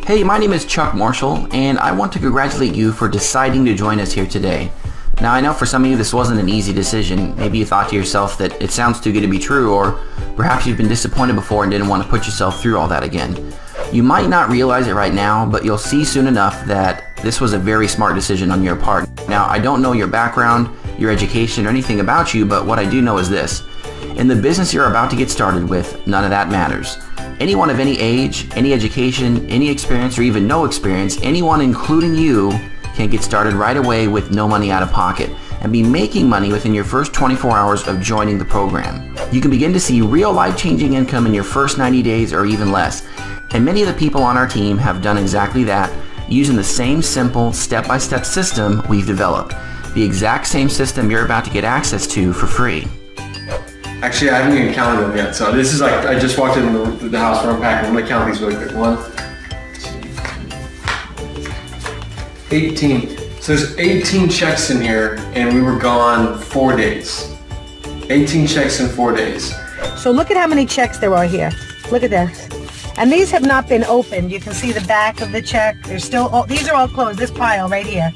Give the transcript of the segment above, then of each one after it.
Hey, my name is Chuck Marshall, and I want to congratulate you for deciding to join us here today. Now, I know for some of you this wasn't an easy decision. Maybe you thought to yourself that it sounds too good to be true, or perhaps you've been disappointed before and didn't want to put yourself through all that again. You might not realize it right now, but you'll see soon enough that this was a very smart decision on your part. Now, I don't know your background, your education, or anything about you, but what I do know is this. In the business you're about to get started with, none of that matters. Anyone of any age, any education, any experience, or even no experience, anyone including you can get started right away with no money out of pocket and be making money within your first 24 hours of joining the program. You can begin to see real life-changing income in your first 90 days or even less. And many of the people on our team have done exactly that using the same simple step-by-step system we've developed. The exact same system you're about to get access to for free. Actually, I haven't even counted them yet. So this is like, I just walked in the house for unpacking. I'm gonna count these really quick. 1, 2, 18. So there's 18 checks in here and we were gone 4 days. 18 checks in 4 days. So look at how many checks there are here. Look at this. And these have not been opened. You can see the back of the check. They're still, these are all closed, this pile right here.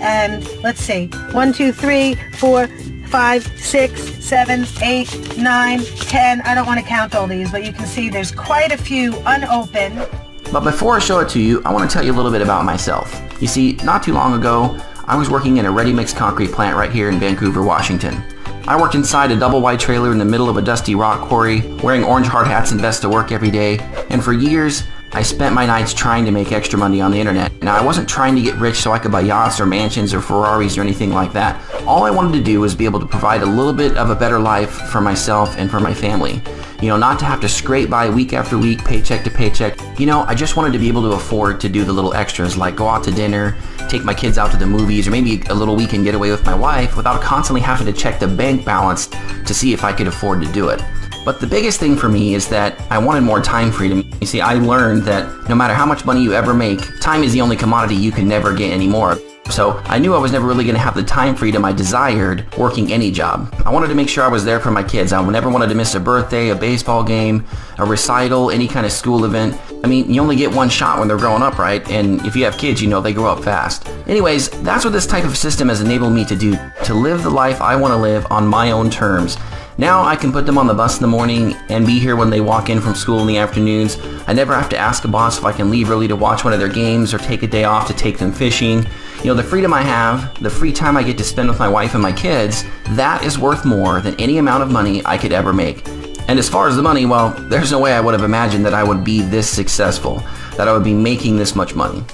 And let's see, 1, 2, 3, 4, 5, 6, 7, 8, 9, 10. I don't want to count all these, but you can see there's quite a few unopened. But before I show it to you, I want to tell you a little bit about myself. You see, not too long ago, I was working in a ready-mix concrete plant right here in Vancouver, Washington. I worked inside a double-wide trailer in the middle of a dusty rock quarry, wearing orange hard hats and vests to work every day, and for years, I spent my nights trying to make extra money on the internet. Now, I wasn't trying to get rich so I could buy yachts or mansions or Ferraris or anything like that. All I wanted to do was be able to provide a little bit of a better life for myself and for my family. You know, not to have to scrape by week after week, paycheck to paycheck. You know, I just wanted to be able to afford to do the little extras, like go out to dinner, take my kids out to the movies, or maybe a little weekend getaway with my wife without constantly having to check the bank balance to see if I could afford to do it. But the biggest thing for me is that I wanted more time freedom. You see, I learned that no matter how much money you ever make, time is the only commodity you can never get anymore. So I knew I was never really going to have the time freedom I desired working any job. I wanted to make sure I was there for my kids. I never wanted to miss a birthday, a baseball game, a recital, any kind of school event. I mean, you only get one shot when they're growing up, right? And if you have kids, you know they grow up fast. Anyways, that's what this type of system has enabled me to do, to live the life I want to live on my own terms. Now I can put them on the bus in the morning and be here when they walk in from school in the afternoons. I never have to ask a boss if I can leave early to watch one of their games or take a day off to take them fishing. You know, the freedom I have, the free time I get to spend with my wife and my kids, that is worth more than any amount of money I could ever make. And as far as the money, well, there's no way I would have imagined that I would be this successful, that I would be making this much money.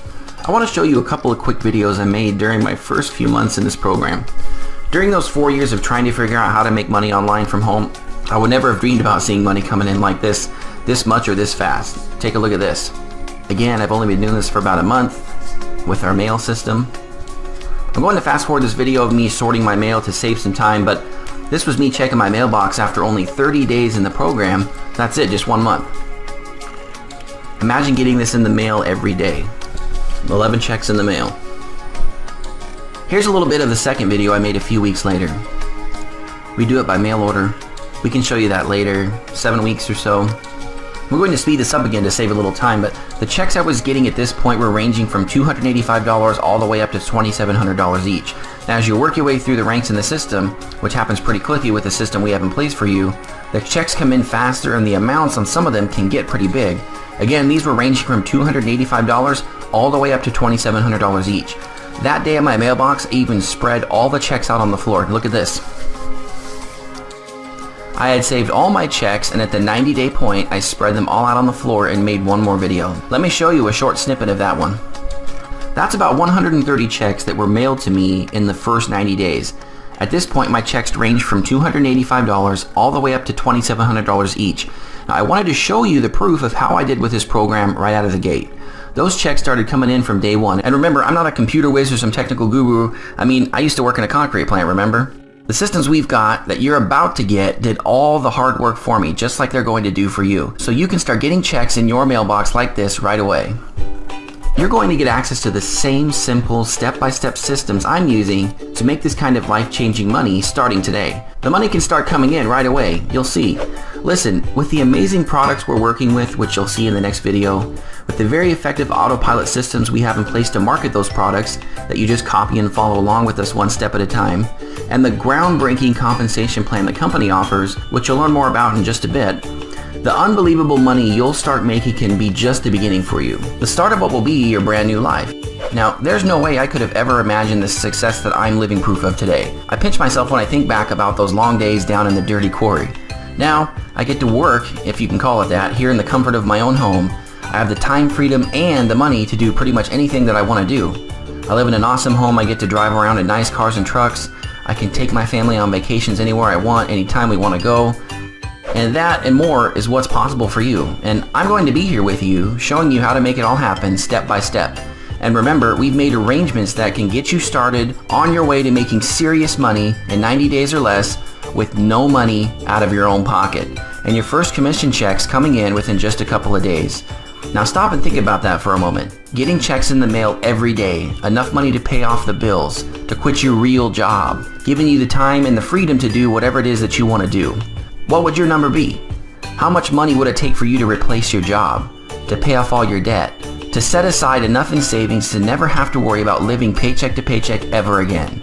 I want to show you a couple of quick videos I made during my first few months in this program. During those 4 years of trying to figure out how to make money online from home, I would never have dreamed about seeing money coming in like this much or this fast. Take a look at this. Again, I've only been doing this for about a month with our mail system. I'm going to fast forward this video of me sorting my mail to save some time, but this was me checking my mailbox after only 30 days in the program. That's it, just 1 month. Imagine getting this in the mail every day. 11 checks in the mail. Here's a little bit of the second video I made a few weeks later. We do it by mail order. We can show you that later, 7 weeks or so. We're going to speed this up again to save a little time, but the checks I was getting at this point were ranging from $285 all the way up to $2,700 each. Now, as you work your way through the ranks in the system, which happens pretty quickly with the system we have in place for you, the checks come in faster and the amounts on some of them can get pretty big. Again, these were ranging from $285 all the way up to $2,700 each. That day at my mailbox, I even spread all the checks out on the floor. Look at this. I had saved all my checks, and at the 90-day point, I spread them all out on the floor and made one more video. Let me show you a short snippet of that one. That's about 130 checks that were mailed to me in the first 90 days. At this point, my checks ranged from $285 all the way up to $2,700 each. Now, I wanted to show you the proof of how I did with this program right out of the gate. Those checks started coming in from day one. And remember, I'm not a computer whiz or some technical guru. I mean, I used to work in a concrete plant, remember? The systems we've got that you're about to get did all the hard work for me, just like they're going to do for you. So you can start getting checks in your mailbox like this right away. You're going to get access to the same simple step-by-step systems I'm using to make this kind of life-changing money starting today. The money can start coming in right away, you'll see. Listen, with the amazing products we're working with, which you'll see in the next video, with the very effective autopilot systems we have in place to market those products that you just copy and follow along with us one step at a time, and the groundbreaking compensation plan the company offers, which you'll learn more about in just a bit, the unbelievable money you'll start making can be just the beginning for you. The start of what will be your brand new life. Now, there's no way I could have ever imagined the success that I'm living proof of today. I pinch myself when I think back about those long days down in the dirty quarry. Now, I get to work, if you can call it that, here in the comfort of my own home. I have the time freedom and the money to do pretty much anything that I want to do. I live in an awesome home. I get to drive around in nice cars and trucks. I can take my family on vacations anywhere I want, anytime we want to go. And that and more is what's possible for you. And I'm going to be here with you, showing you how to make it all happen step by step. And remember, we've made arrangements that can get you started on your way to making serious money in 90 days or less with no money out of your own pocket. And your first commission checks coming in within just a couple of days. Now stop and think about that for a moment. Getting checks in the mail every day, enough money to pay off the bills, to quit your real job, giving you the time and the freedom to do whatever it is that you want to do. What would your number be? How much money would it take for you to replace your job, to pay off all your debt, to set aside enough in savings to never have to worry about living paycheck to paycheck ever again?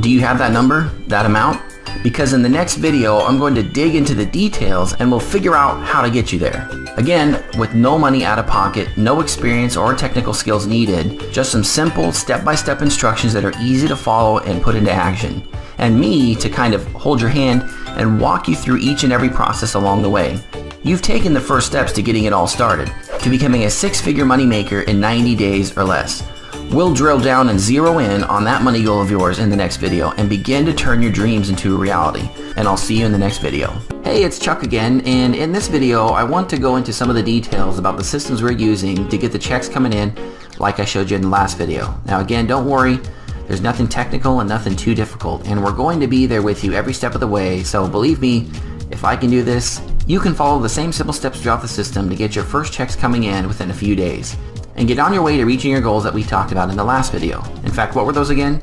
Do you have that number, that amount? Because in the next video, I'm going to dig into the details and we'll figure out how to get you there. Again, with no money out of pocket, no experience or technical skills needed, just some simple step-by-step instructions that are easy to follow and put into action. And me to kind of hold your hand and walk you through each and every process along the way. You've taken the first steps to getting it all started, to becoming a six-figure moneymaker in 90 days or less. We'll drill down and zero in on that money goal of yours in the next video and begin to turn your dreams into a reality. And I'll see you in the next video. Hey, it's Chuck again, and in this video I want to go into some of the details about the systems we're using to get the checks coming in like I showed you in the last video. Now again, don't worry, there's nothing technical and nothing too difficult, and we're going to be there with you every step of the way, so believe me, if I can do this, you can follow the same simple steps throughout the system to get your first checks coming in within a few days, and get on your way to reaching your goals that we talked about in the last video. In fact, what were those again?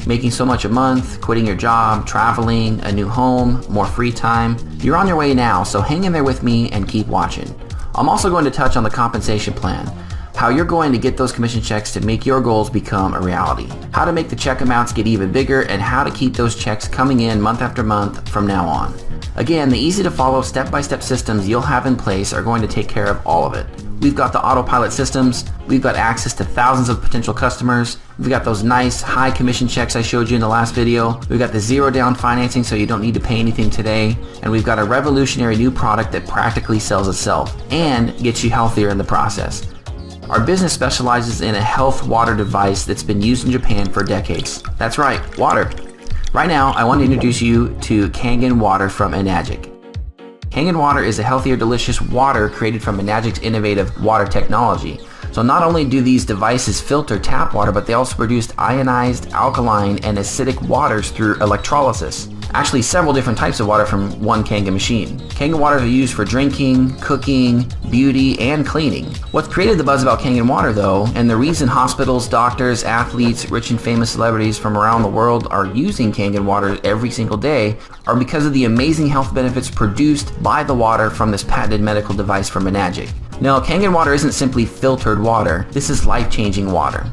Making so much a month, quitting your job, traveling, a new home, more free time. You're on your way now, so hang in there with me and keep watching. I'm also going to touch on the compensation plan, how you're going to get those commission checks to make your goals become a reality, how to make the check amounts get even bigger, and how to keep those checks coming in month after month from now on. Again, the easy to follow step-by-step systems you'll have in place are going to take care of all of it. We've got the autopilot systems, we've got access to thousands of potential customers, we've got those nice high commission checks I showed you in the last video, we've got the zero down financing so you don't need to pay anything today, and we've got a revolutionary new product that practically sells itself and gets you healthier in the process. Our business specializes in a health water device that's been used in Japan for decades. That's right, water. Right now, I want to introduce you to Kangen Water from Enagic. Kangen Water is a healthier, delicious water created from Enagic's innovative water technology. So not only do these devices filter tap water, but they also produce ionized, alkaline, and acidic waters through electrolysis. Actually, several different types of water from one Kangen machine. Kangen waters are used for drinking, cooking, beauty, and cleaning. What's created the buzz about Kangen water though, and the reason hospitals, doctors, athletes, rich and famous celebrities from around the world are using Kangen water every single day, are because of the amazing health benefits produced by the water from this patented medical device from Enagic. Now, Kangen water isn't simply filtered water, this is life-changing water.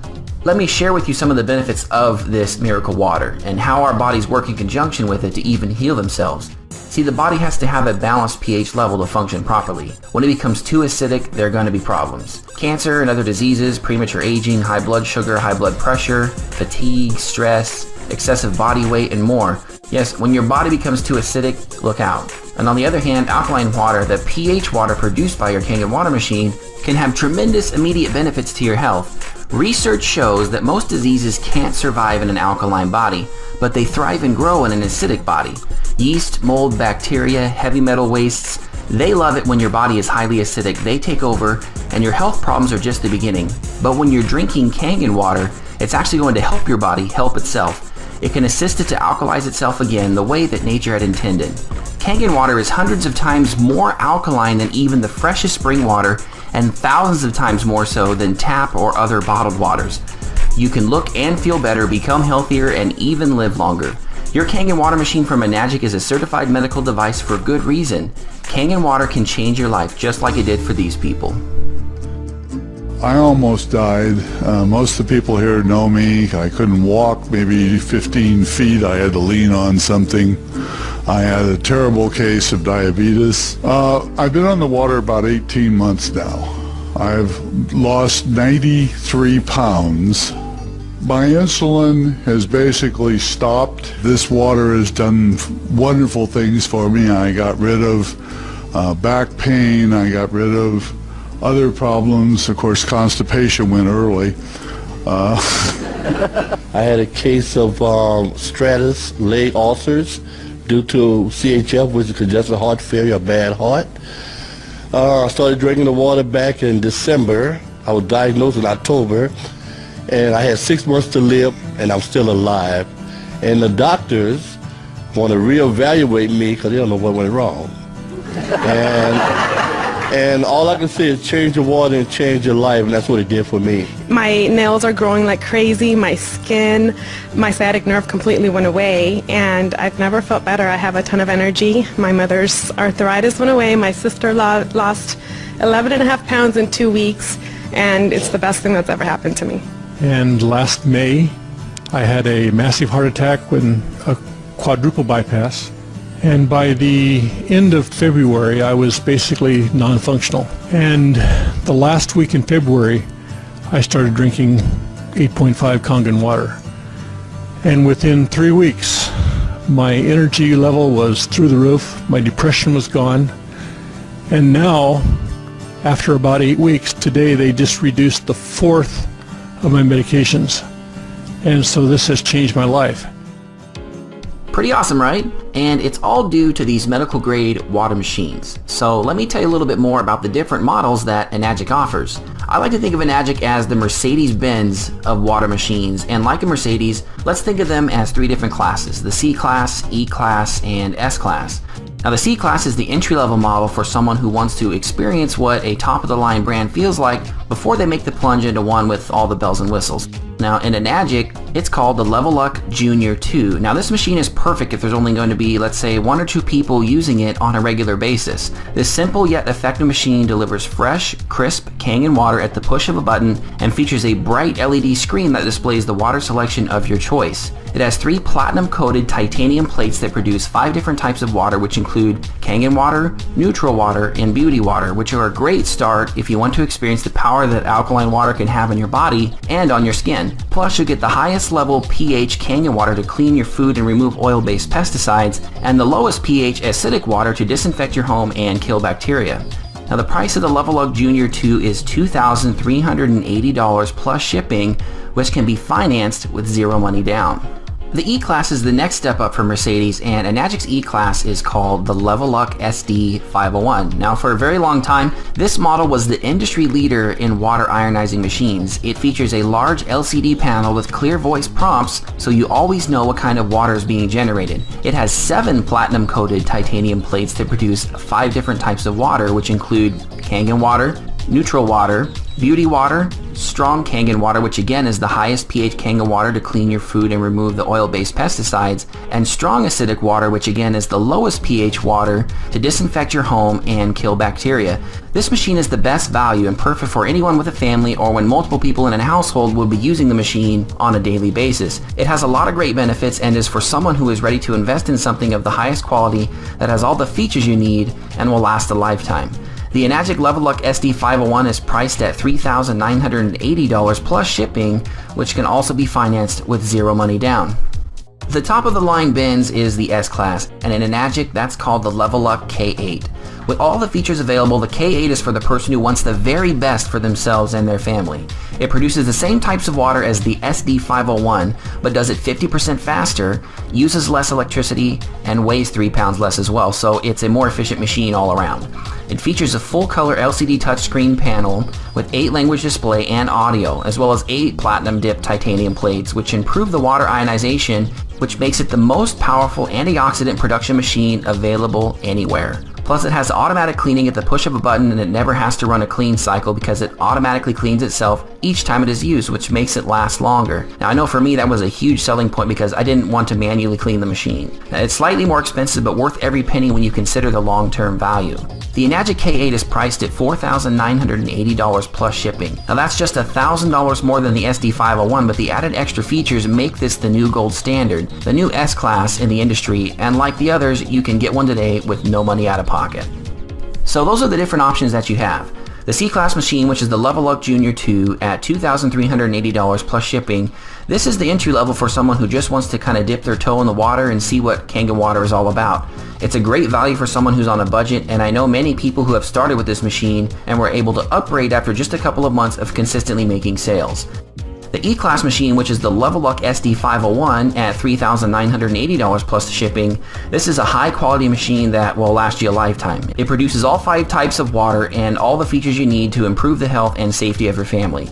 Let me share with you some of the benefits of this miracle water and how our bodies work in conjunction with it to even heal themselves. See, the body has to have a balanced pH level to function properly. When it becomes too acidic, there are going to be problems. Cancer and other diseases, premature aging, high blood sugar, high blood pressure, fatigue, stress, excessive body weight, and more. Yes, when your body becomes too acidic, look out. And on the other hand, alkaline water, the pH water produced by your Kangen water machine, can have tremendous immediate benefits to your health. Research shows that most diseases can't survive in an alkaline body, but they thrive and grow in an acidic body. Yeast, mold, bacteria, heavy metal wastes, they love it when your body is highly acidic. They take over, and your health problems are just the beginning. But when you're drinking Kangen water, it's actually going to help your body help itself. It can assist it to alkalize itself again the way that nature had intended. Kangen water is hundreds of times more alkaline than even the freshest spring water and thousands of times more so than tap or other bottled waters. You can look and feel better, become healthier, and even live longer. Your Kangen water machine from Enagic is a certified medical device for good reason. Kangen water can change your life just like it did for these people. I almost died. Most of the people here know me. I couldn't walk maybe 15 feet. I had to lean on something. I had a terrible case of diabetes. I've been on the water about 18 months now. I've lost 93 pounds. My insulin has basically stopped. This water has done wonderful things for me. I got rid of back pain. I got rid of other problems. Of course, constipation went early. I had a case of stratus leg ulcers due to CHF, which is congestive heart failure, a bad heart. I started drinking the water back in December. I was diagnosed in October, and I had 6 months to live, and I'm still alive. And the doctors want to reevaluate me because they don't know what went wrong. And all I can say is change the water and change your life, and that's what it did for me. My nails are growing like crazy, my skin, my sciatic nerve completely went away, and I've never felt better. I have a ton of energy. My mother's arthritis went away. My sister lost 11.5 pounds in 2 weeks, and it's the best thing that's ever happened to me. And last May, I had a massive heart attack with a quadruple bypass. And by the end of February, I was basically non-functional. And the last week in February, I started drinking 8.5 Kangen water. And within 3 weeks, my energy level was through the roof, my depression was gone. And now, after about 8 weeks, today they just reduced the 4th of my medications. And so this has changed my life. Pretty awesome, right? And it's all due to these medical grade water machines. So let me tell you a little bit more about the different models that Enagic offers. I like to think of Enagic as the Mercedes-Benz of water machines, and like a Mercedes, let's think of them as 3 different classes: the C-Class, E-Class, and S-Class. Now the C-Class is the entry-level model for someone who wants to experience what a top-of-the-line brand feels like before they make the plunge into one with all the bells and whistles. Now in Enagic, it's called the Level Up Junior 2. Now this machine is perfect if there's only going to be, let's say, 1 or 2 people using it on a regular basis. This simple yet effective machine delivers fresh, crisp Kangen water at the push of a button and features a bright LED screen that displays the water selection of your choice. It has 3 platinum-coated titanium plates that produce 5 different types of water, which include Kangen water, neutral water, and beauty water, which are a great start if you want to experience the power that alkaline water can have on your body and on your skin. Plus, you'll get the highest level pH Kangen water to clean your food and remove oil-based pesticides, and the lowest pH acidic water to disinfect your home and kill bacteria. Now the price of the Level Up Junior 2 is $2,380 plus shipping, which can be financed with 0 money down. The E-Class is the next step up for Mercedes, and Enagic's E-Class is called the Level Up SD501. Now for a very long time, this model was the industry leader in water ionizing machines. It features a large LCD panel with clear voice prompts, so you always know what kind of water is being generated. It has 7 platinum-coated titanium plates that produce 5 different types of water, which include Kangen water, neutral water, beauty water, strong Kangen water, which again is the highest pH Kangen water to clean your food and remove the oil-based pesticides, and strong acidic water, which again is the lowest pH water to disinfect your home and kill bacteria. This machine is the best value and perfect for anyone with a family or when multiple people in a household will be using the machine on a daily basis. It has a lot of great benefits and is for someone who is ready to invest in something of the highest quality that has all the features you need and will last a lifetime. The Enagic Level Up SD501 is priced at $3,980 plus shipping, which can also be financed with 0 money down. The top of the line Benz is the S-Class, and in Enagic that's called the Level Up K8. With all the features available, the K8 is for the person who wants the very best for themselves and their family. It produces the same types of water as the SD501, but does it 50% faster, uses less electricity, and weighs 3 pounds less as well, so it's a more efficient machine all around. It features a full-color LCD touchscreen panel with 8-language display and audio, as well as 8 platinum-dipped titanium plates, which improve the water ionization, which makes it the most powerful antioxidant production machine available anywhere. Plus, it has automatic cleaning at the push of a button, and it never has to run a clean cycle because it automatically cleans itself each time it is used, which makes it last longer. Now, I know for me that was a huge selling point because I didn't want to manually clean the machine. Now, it's slightly more expensive, but worth every penny when you consider the long-term value. The Enagic K8 is priced at $4,980 plus shipping. Now, that's just $1,000 more than the SD501, but the added extra features make this the new gold standard, the new S-Class in the industry, and like the others, you can get one today with no money out of pocket. So those are the different options that you have. The C-Class machine, which is the Level Up Junior 2 at $2,380 plus shipping, this is the entry level for someone who just wants to kind of dip their toe in the water and see what Kangen water is all about. It's a great value for someone who's on a budget, and I know many people who have started with this machine and were able to upgrade after just a couple of months of consistently making sales. The E-Class machine, which is the Level Up SD501 at $3,980 plus shipping, this is a high-quality machine that will last you a lifetime. It produces all 5 types of water and all the features you need to improve the health and safety of your family.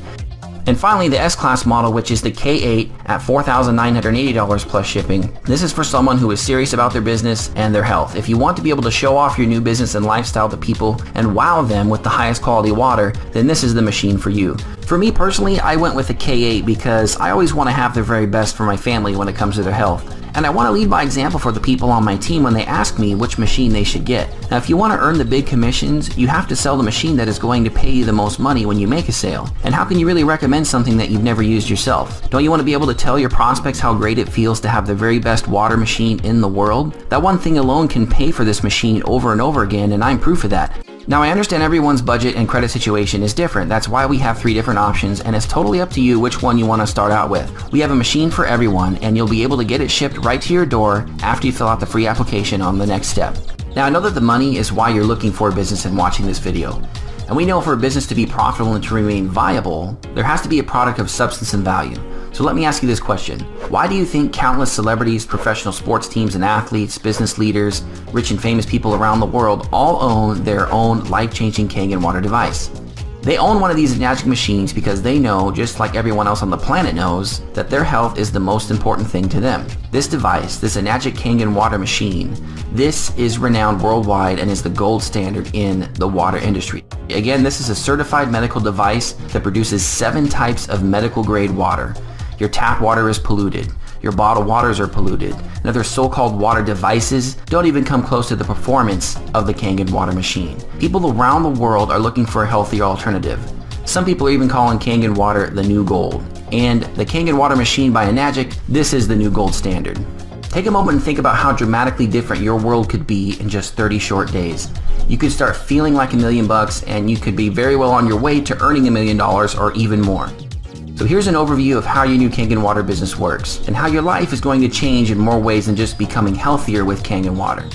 And finally, the S-Class model, which is the K8 at $4,980 plus shipping. This is for someone who is serious about their business and their health. If you want to be able to show off your new business and lifestyle to people and wow them with the highest quality water, then this is the machine for you. For me personally, I went with the K8 because I always want to have the very best for my family when it comes to their health. And I want to lead by example for the people on my team when they ask me which machine they should get. Now, if you want to earn the big commissions, you have to sell the machine that is going to pay you the most money when you make a sale. And how can you really recommend something that you've never used yourself? Don't you want to be able to tell your prospects how great it feels to have the very best water machine in the world? That one thing alone can pay for this machine over and over again, and I'm proof of that. Now, I understand everyone's budget and credit situation is different. That's why we have 3 different options, and it's totally up to you which one you want to start out with. We have a machine for everyone, and you'll be able to get it shipped right to your door after you fill out the free application on the next step. Now, I know that the money is why you're looking for a business and watching this video. And we know for a business to be profitable and to remain viable, there has to be a product of substance and value. So let me ask you this question. Why do you think countless celebrities, professional sports teams and athletes, business leaders, rich and famous people around the world all own their own life-changing Kangen water device? They own one of these Enagic machines because they know, just like everyone else on the planet knows, that their health is the most important thing to them. This device, this Enagic Kangen water machine, this is renowned worldwide and is the gold standard in the water industry. Again, this is a certified medical device that produces 7 types of medical grade water. Your tap water is polluted. Your bottled waters are polluted. And other so-called water devices don't even come close to the performance of the Kangen water machine. People around the world are looking for a healthier alternative. Some people are even calling Kangen water the new gold. And the Kangen water machine by Enagic, this is the new gold standard. Take a moment and think about how dramatically different your world could be in just 30 short days. You could start feeling like $1 million and you could be very well on your way to earning $1 million or even more. So here's an overview of how your new Kangen water business works and how your life is going to change in more ways than just becoming healthier with Kangen water.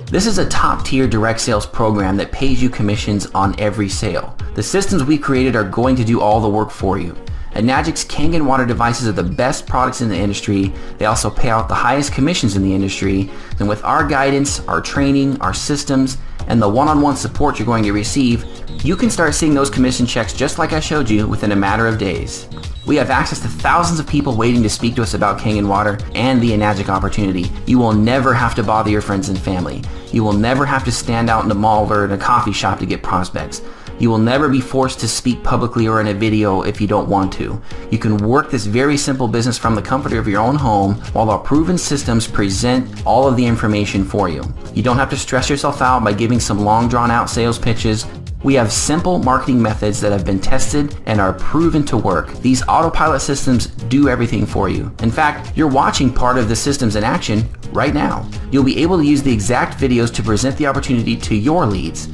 This is a top-tier direct sales program that pays you commissions on every sale. The systems we created are going to do all the work for you. Enagic's Kangen water devices are the best products in the industry. They also pay out the highest commissions in the industry. And with our guidance, our training, our systems, and the one-on-one support you're going to receive, you can start seeing those commission checks just like I showed you within a matter of days. We have access to thousands of people waiting to speak to us about Kangen water and the Enagic opportunity. You will never have to bother your friends and family. You will never have to stand out in a mall or in a coffee shop to get prospects. You will never be forced to speak publicly or in a video if you don't want to. You can work this very simple business from the comfort of your own home while our proven systems present all of the information for you. You don't have to stress yourself out by giving some long drawn out sales pitches. We have simple marketing methods that have been tested and are proven to work. These autopilot systems do everything for you. In fact, you're watching part of the systems in action right now. You'll be able to use the exact videos to present the opportunity to your leads.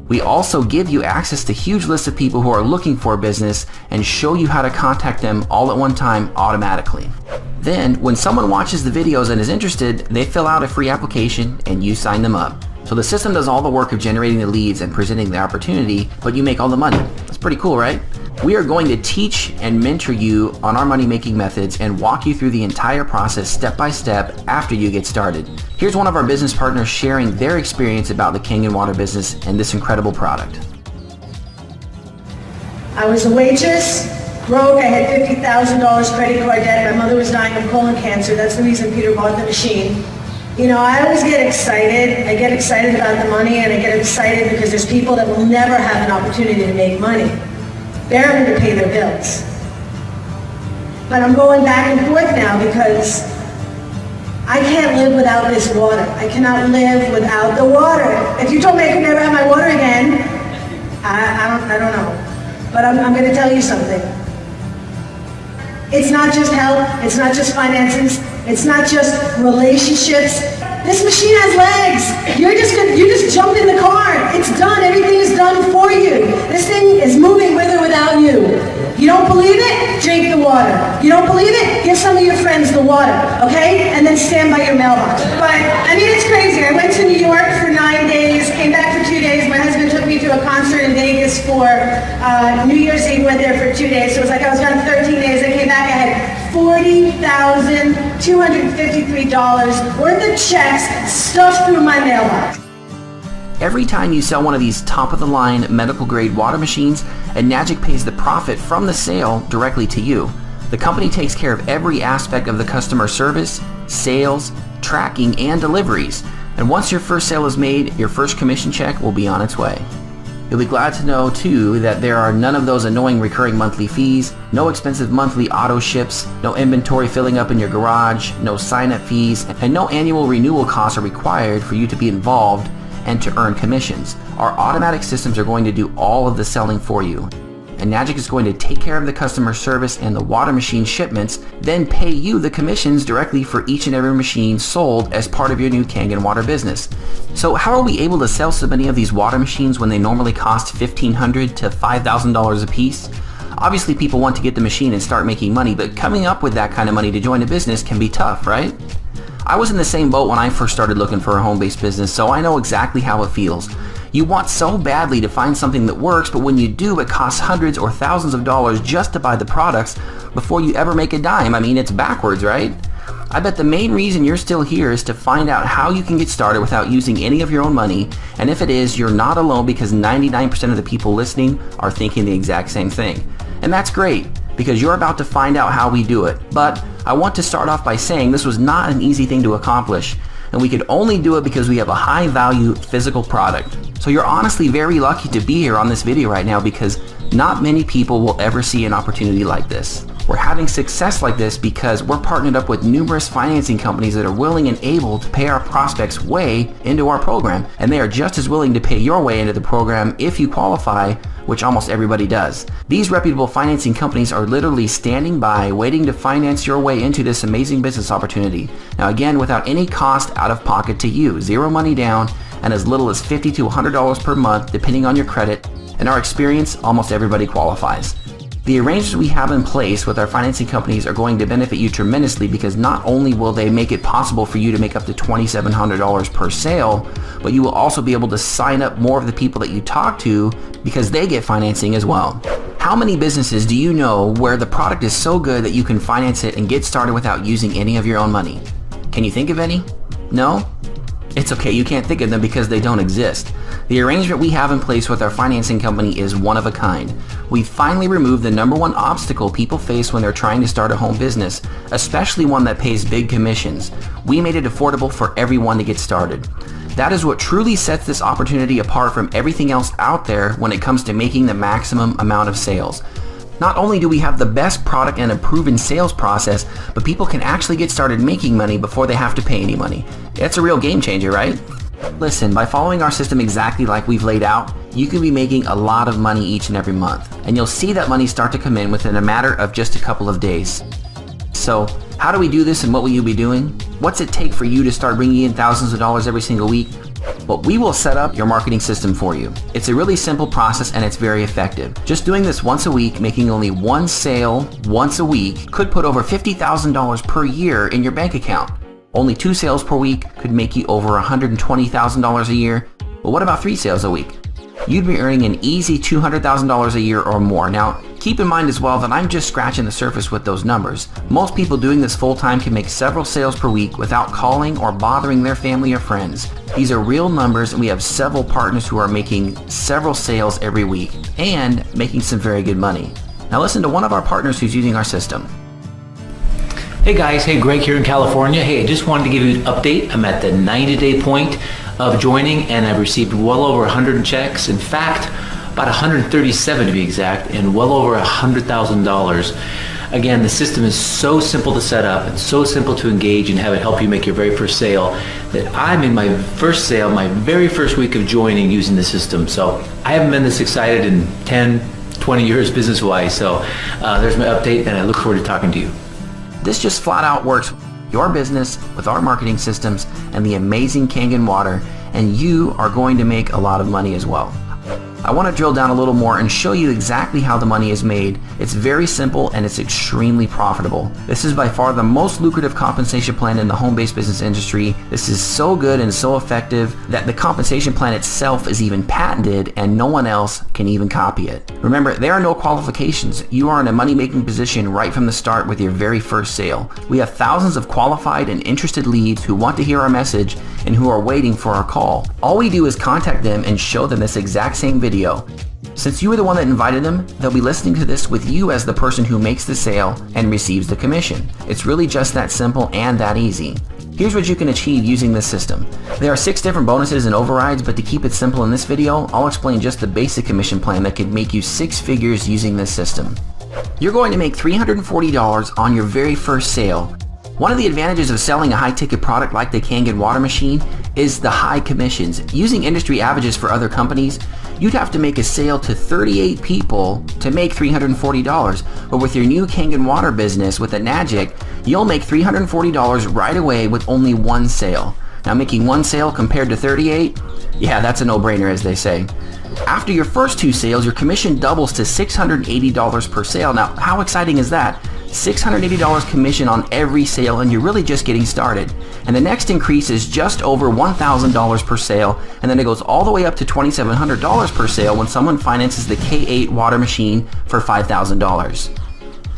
We also give you access to huge lists of people who are looking for a business and show you how to contact them all at one time automatically. Then, when someone watches the videos and is interested, they fill out a free application and you sign them up. So the system does all the work of generating the leads and presenting the opportunity, but you make all the money. That's pretty cool, right? We are going to teach and mentor you on our money-making methods and walk you through the entire process step by step after you get started. Here's one of our business partners sharing their experience about the Kangen water business and this incredible product. I was a waitress, broke, I had $50,000 credit card debt, my mother was dying of colon cancer, that's the reason Peter bought the machine. You know, I always get excited. I get excited about the money, and I get excited because there's people that will never have an opportunity to make money. They're having to pay their bills. But I'm going back and forth now because I can't live without this water. I cannot live without the water. If you told me I could never have my water again, I don't know. But I'm going to tell you something. It's not just health, it's not just finances, it's not just relationships. This machine has legs. You just jump in the car. It's done. Everything is done for you. This thing is moving with or without you. You don't believe it? Drink the water. You don't believe it? Give some of your friends the water, okay? And then stand by your mailbox. But, I mean, it's crazy. I went to New York for 9 days, came back for 2 days. My husband took me to a concert in Vegas for New Year's Eve, went there for 2 days. So it was like I was gone 13 days. I came back, I had $40,253 worth of checks stuffed through my mailbox. Every time you sell one of these top-of-the-line medical-grade water machines, Enagic pays the profit from the sale directly to you. The company takes care of every aspect of the customer service, sales, tracking, and deliveries. And once your first sale is made, your first commission check will be on its way. You'll be glad to know, too, that there are none of those annoying recurring monthly fees, no expensive monthly auto ships, no inventory filling up in your garage, no sign-up fees, and no annual renewal costs are required for you to be involved and to earn commissions. Our automatic systems are going to do all of the selling for you. Enagic is going to take care of the customer service and the water machine shipments, then pay you the commissions directly for each and every machine sold as part of your new Kangen water business. So how are we able to sell so many of these water machines when they normally cost $1,500 to $5,000 a piece? Obviously people want to get the machine and start making money, but coming up with that kind of money to join a business can be tough, right? I was in the same boat when I first started looking for a home-based business, so I know exactly how it feels. You want so badly to find something that works, but when you do, it costs hundreds or thousands of dollars just to buy the products before you ever make a dime. I mean, it's backwards, right? I bet the main reason you're still here is to find out how you can get started without using any of your own money, and if it is, you're not alone because 99% of the people listening are thinking the exact same thing. And that's great, because you're about to find out how we do it. But I want to start off by saying this was not an easy thing to accomplish, and we could only do it because we have a high-value physical product. So you're honestly very lucky to be here on this video right now because not many people will ever see an opportunity like this. We're having success like this because we're partnered up with numerous financing companies that are willing and able to pay our prospects way into our program, and they are just as willing to pay your way into the program if you qualify, which almost everybody does. These reputable financing companies are literally standing by waiting to finance your way into this amazing business opportunity. Now again, without any cost out of pocket to you, zero money down, and as little as $50 to $100 per month depending on your credit. In our experience, almost everybody qualifies. The arrangements we have in place with our financing companies are going to benefit you tremendously because not only will they make it possible for you to make up to $2,700 per sale, but you will also be able to sign up more of the people that you talk to because they get financing as well. How many businesses do you know where the product is so good that you can finance it and get started without using any of your own money? Can you think of any? No? It's okay, you can't think of them because they don't exist. The arrangement we have in place with our financing company is one of a kind. We've finally removed the #1 obstacle people face when they're trying to start a home business, especially one that pays big commissions. We made it affordable for everyone to get started. That is what truly sets this opportunity apart from everything else out there when it comes to making the maximum amount of sales. Not only do we have the best product and a proven sales process, but people can actually get started making money before they have to pay any money. It's a real game changer, right? Listen, by following our system exactly like we've laid out, you can be making a lot of money each and every month. And you'll see that money start to come in within a matter of just a couple of days. So, how do we do this and what will you be doing? What's it take for you to start bringing in thousands of dollars every single week? Well, we will set up your marketing system for you. It's a really simple process and it's very effective. Just doing this once a week, making only one sale once a week, could put over $50,000 per year in your bank account. Only 2 sales per week could make you over $120,000 a year. But what about 3 sales a week? You'd be earning an easy $200,000 a year or more. Now, keep in mind as well that I'm just scratching the surface with those numbers. Most people doing this full-time can make several sales per week without calling or bothering their family or friends. These are real numbers, and we have several partners who are making several sales every week and making some very good money. Now listen to one of our partners who's using our system. Hey guys, hey, Greg here in California. Hey, I just wanted to give you an update. I'm at the 90-day point of joining and I've received well over 100 checks. In fact, about 137 to be exact, and well over $100,000. Again, the system is so simple to set up and so simple to engage and have it help you make your very first sale that I'm in my first sale, my very first week of joining using the system. So I haven't been this excited in 10, 20 years business-wise. So there's my update and I look forward to talking to you. This just flat out works your business with our marketing systems and the amazing Kangen water, and you are going to make a lot of money as well. I want to drill down a little more and show you exactly how the money is made. It's very simple and it's extremely profitable. This is by far the most lucrative compensation plan in the home-based business industry. This is so good and so effective that the compensation plan itself is even patented and no one else can even copy it. Remember, there are no qualifications. You are in a money-making position right from the start with your very first sale. We have thousands of qualified and interested leads who want to hear our message and who are waiting for our call. All we do is contact them and show them this exact same video. Since you were the one that invited them, they'll be listening to this with you as the person who makes the sale and receives the commission. It's really just that simple and that easy. Here's what you can achieve using this system. There are 6 different bonuses and overrides, but to keep it simple in this video, I'll explain just the basic commission plan that could make you 6 figures using this system. You're going to make $340 on your very first sale. One of the advantages of selling a high-ticket product like the Kangen water machine is the high commissions. Using industry averages for other companies, you'd have to make a sale to 38 people to make $340. But with your new Kangen water business with Enagic, you'll make $340 right away with only 1 sale. Now, making 1 sale compared to 38, yeah, that's a no-brainer, as they say. After your first 2 sales, your commission doubles to $680 per sale. Now, how exciting is that? $680 commission on every sale, and you're really just getting started. And the next increase is just over $1,000 per sale, and then it goes all the way up to $2,700 per sale when someone finances the K8 water machine for $5,000.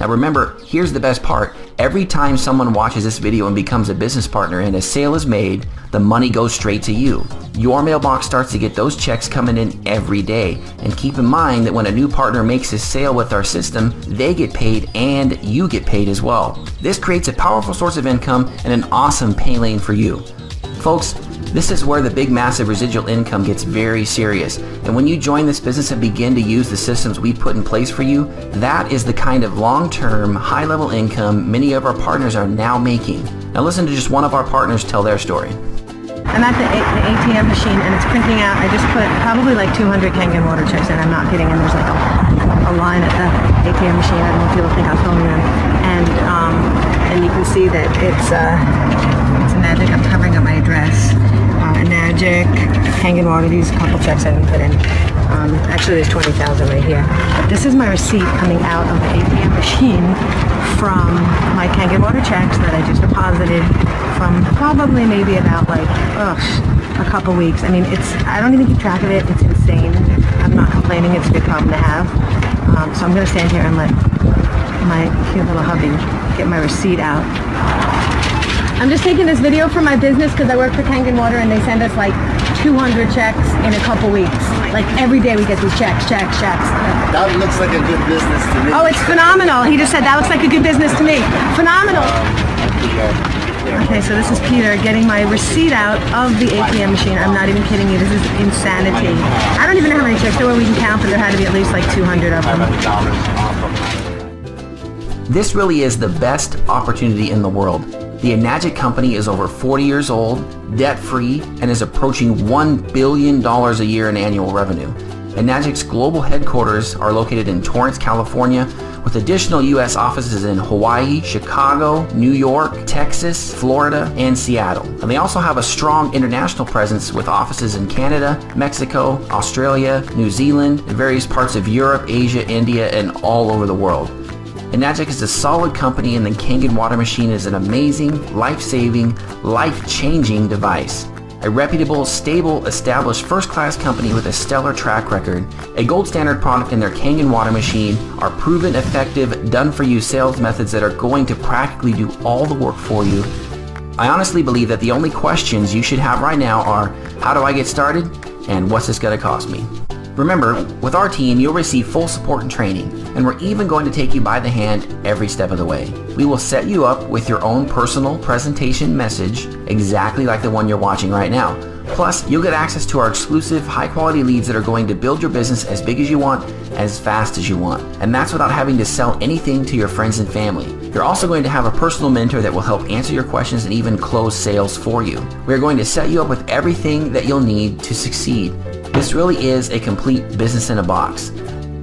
Now remember, here's the best part. Every time someone watches this video and becomes a business partner and a sale is made, the money goes straight to you. Your mailbox starts to get those checks coming in every day. And keep in mind that when a new partner makes a sale with our system, they get paid and you get paid as well. This creates a powerful source of income and an awesome pay lane for you. Folks, this is where the big massive residual income gets very serious. And when you join this business and begin to use the systems we put in place for you, that is the kind of long-term, high-level income many of our partners are now making. Now listen to just one of our partners tell their story. I'm at the ATM machine and it's printing out. I just put probably like 200 Kangen water checks in. I'm not kidding. And there's like a line at the ATM machine. I don't know if you'll think I'm filming them. And you can see that it's Enagic. I'm covering up my address. Enagic, Kangen water. These couple checks I didn't put in. Actually, there's 20,000 right here. But this is my receipt coming out of the ATM machine from my Kangen water checks that I just deposited from probably maybe about like a couple weeks. I mean, I don't even keep track of it. It's insane. I'm not complaining. It's a good problem to have. So I'm going to stand here and let my cute little hubby get my receipt out. I'm just taking this video for my business because I work for Kangen Water and they send us like 200 checks in a couple weeks. Like every day we get these checks. That looks like a good business to me. Oh, it's phenomenal. He just said that looks like a good business to me. Phenomenal. Okay, so this is Peter getting my receipt out of the ATM machine. I'm not even kidding you. This is insanity. I don't even know how many checks there were. We can count, but there had to be at least like 200 of them. This really is the best opportunity in the world. The Enagic company is over 40 years old, debt-free, and is approaching $1 billion a year in annual revenue. Enagic's global headquarters are located in Torrance, California, with additional U.S. offices in Hawaii, Chicago, New York, Texas, Florida, and Seattle. And they also have a strong international presence with offices in Canada, Mexico, Australia, New Zealand, and various parts of Europe, Asia, India, and all over the world. Enagic is a solid company, and the Kangen water machine is an amazing, life-saving, life-changing device. A reputable, stable, established first-class company with a stellar track record, a gold standard product in their Kangen water machine, are proven effective, done-for-you sales methods that are going to practically do all the work for you. I honestly believe that the only questions you should have right now are, how do I get started? And what's this going to cost me? Remember, with our team, you'll receive full support and training, and we're even going to take you by the hand every step of the way. We will set you up with your own personal presentation message, exactly like the one you're watching right now. Plus, you'll get access to our exclusive high-quality leads that are going to build your business as big as you want, as fast as you want. And that's without having to sell anything to your friends and family. You're also going to have a personal mentor that will help answer your questions and even close sales for you. We're going to set you up with everything that you'll need to succeed. This really is a complete business in a box.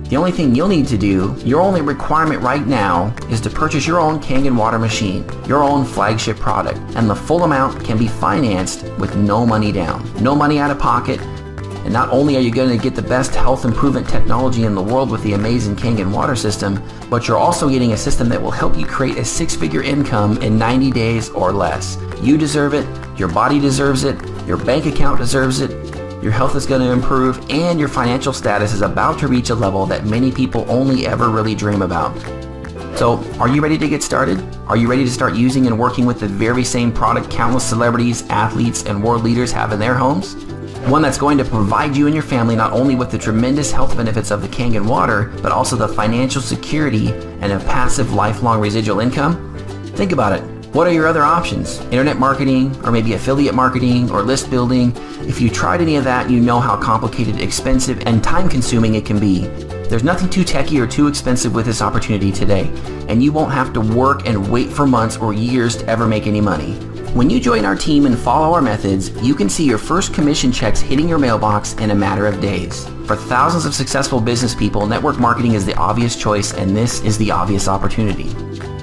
The only thing you'll need to do, your only requirement right now, is to purchase your own Kangen water machine, your own flagship product, and the full amount can be financed with no money down, no money out of pocket. And not only are you going to get the best health improvement technology in the world with the amazing Kangen water system, but you're also getting a system that will help you create a 6-figure income in 90 days or less. You deserve it, your body deserves it, your bank account deserves it, your health is going to improve, and your financial status is about to reach a level that many people only ever really dream about. So, are you ready to get started? Are you ready to start using and working with the very same product countless celebrities, athletes, and world leaders have in their homes? One that's going to provide you and your family not only with the tremendous health benefits of the Kangen water, but also the financial security and a passive lifelong residual income? Think about it. What are your other options? Internet marketing, or maybe affiliate marketing, or list building? If you tried any of that, you know how complicated, expensive, and time-consuming it can be. There's nothing too techy or too expensive with this opportunity today, and you won't have to work and wait for months or years to ever make any money. When you join our team and follow our methods, you can see your first commission checks hitting your mailbox in a matter of days. For thousands of successful business people, network marketing is the obvious choice, and this is the obvious opportunity.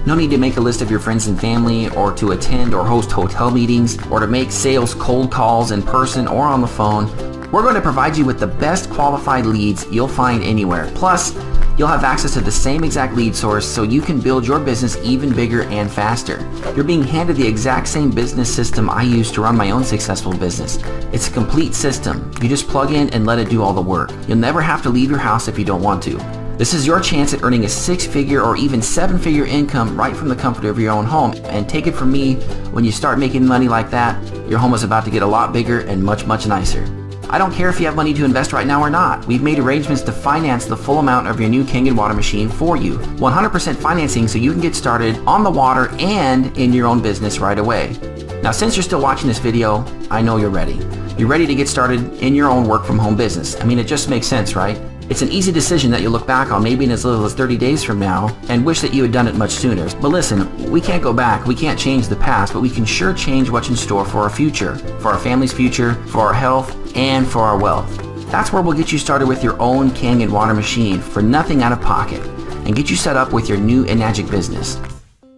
No need to make a list of your friends and family, or to attend or host hotel meetings, or to make sales cold calls in person or on the phone. We're going to provide you with the best qualified leads you'll find anywhere. Plus, you'll have access to the same exact lead source so you can build your business even bigger and faster. You're being handed the exact same business system I use to run my own successful business. It's a complete system. You just plug in and let it do all the work. You'll never have to leave your house if you don't want to. This is your chance at earning a 6-figure or even 7-figure income right from the comfort of your own home. And take it from me, when you start making money like that, your home is about to get a lot bigger and much, much nicer. I don't care if you have money to invest right now or not. We've made arrangements to finance the full amount of your new Kangen water machine for you. 100% financing so you can get started on the water and in your own business right away. Now, since you're still watching this video, I know you're ready. You're ready to get started in your own work from home business. I mean, it just makes sense, right? It's an easy decision that you'll look back on maybe in as little as 30 days from now and wish that you had done it much sooner. But listen, we can't go back, we can't change the past, but we can sure change what's in store for our future, for our family's future, for our health, and for our wealth. That's where we'll get you started with your own Kangen water machine for nothing out of pocket and get you set up with your new Enagic business.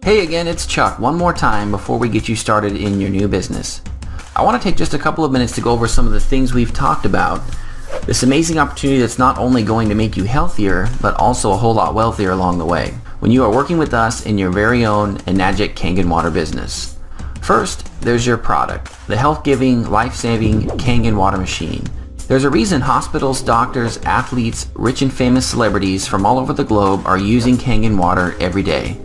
Hey again, it's Chuck one more time before we get you started in your new business. I want to take just a couple of minutes to go over some of the things we've talked about. This amazing opportunity that's not only going to make you healthier, but also a whole lot wealthier along the way when you are working with us in your very own Enagic Kangen water business. First, there's your product, the health-giving, life-saving Kangen water machine. There's a reason hospitals, doctors, athletes, rich and famous celebrities from all over the globe are using Kangen water every day.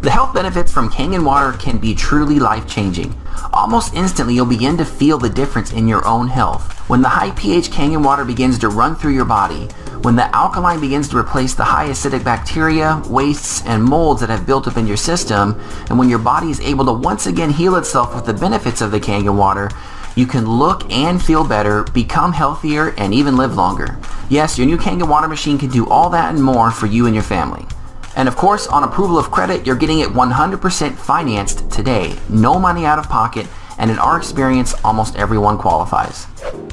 The health benefits from Kangen water can be truly life-changing. Almost instantly, you'll begin to feel the difference in your own health. When the high pH Kangen water begins to run through your body, when the alkaline begins to replace the high acidic bacteria, wastes, and molds that have built up in your system, and when your body is able to once again heal itself with the benefits of the Kangen water, you can look and feel better, become healthier, and even live longer. Yes, your new Kangen water machine can do all that and more for you and your family. And of course, on approval of credit, you're getting it 100% financed today. No money out of pocket, and in our experience, almost everyone qualifies.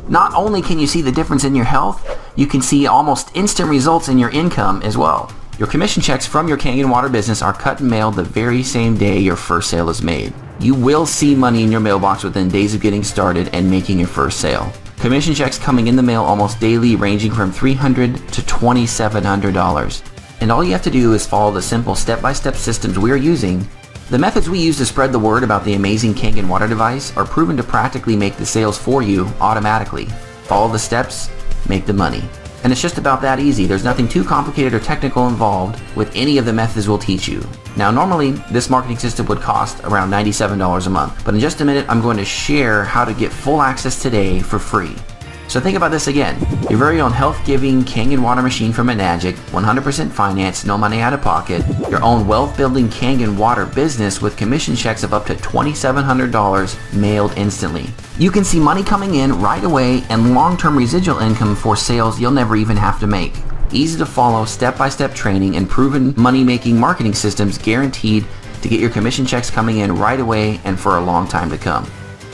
Not only can you see the difference in your health, you can see almost instant results in your income as well. Your commission checks from your Kangen water business are cut and mailed the very same day your first sale is made. You will see money in your mailbox within days of getting started and making your first sale. Commission checks coming in the mail almost daily, ranging from $300 to $2,700. And all you have to do is follow the simple step-by-step systems we're using. The methods we use to spread the word about the amazing Kangen water device are proven to practically make the sales for you automatically. Follow the steps, make the money. And it's just about that easy. There's nothing too complicated or technical involved with any of the methods we'll teach you. Now, normally, this marketing system would cost around $97 a month, but in just a minute, I'm going to share how to get full access today for free. So think about this again. Your very own health-giving Kangen water machine from Enagic, 100% financed, no money out of pocket. Your own wealth-building Kangen water business with commission checks of up to $2,700 mailed instantly. You can see money coming in right away and long-term residual income for sales you'll never even have to make. Easy to follow step-by-step training and proven money-making marketing systems guaranteed to get your commission checks coming in right away and for a long time to come.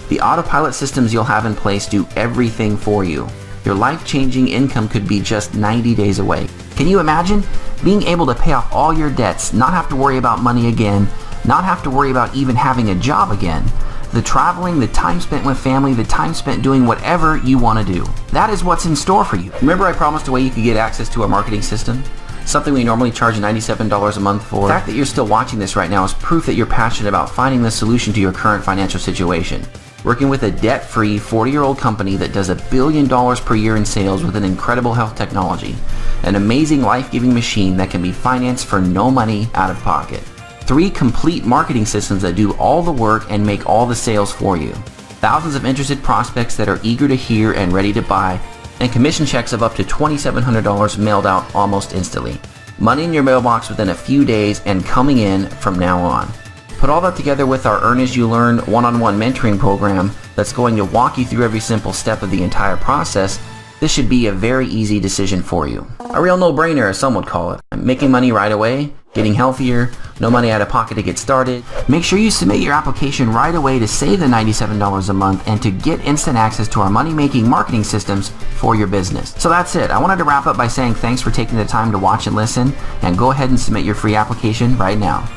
The autopilot systems you'll have in place do everything for you. Your life-changing income could be just 90 days away. Can you imagine being able to pay off all your debts, not have to worry about money again, not have to worry about even having a job again? The traveling, the time spent with family, the time spent doing whatever you want to do. That is what's in store for you. Remember I promised a way you could get access to our marketing system? Something we normally charge $97 a month for. The fact that you're still watching this right now is proof that you're passionate about finding the solution to your current financial situation. Working with a debt-free 40-year-old company that does $1 billion per year in sales with an incredible health technology. An amazing life-giving machine that can be financed for no money out of pocket. 3 complete marketing systems that do all the work and make all the sales for you. Thousands of interested prospects that are eager to hear and ready to buy, and commission checks of up to $2,700 mailed out almost instantly. Money in your mailbox within a few days and coming in from now on. Put all that together with our Earn As You Learn one-on-one mentoring program that's going to walk you through every simple step of the entire process. This should be a very easy decision for you. A real no-brainer, as some would call it. Making money right away, getting healthier, no money out of pocket to get started. Make sure you submit your application right away to save the $97 a month and to get instant access to our money-making marketing systems for your business. So that's it. I wanted to wrap up by saying thanks for taking the time to watch and listen, and go ahead and submit your free application right now.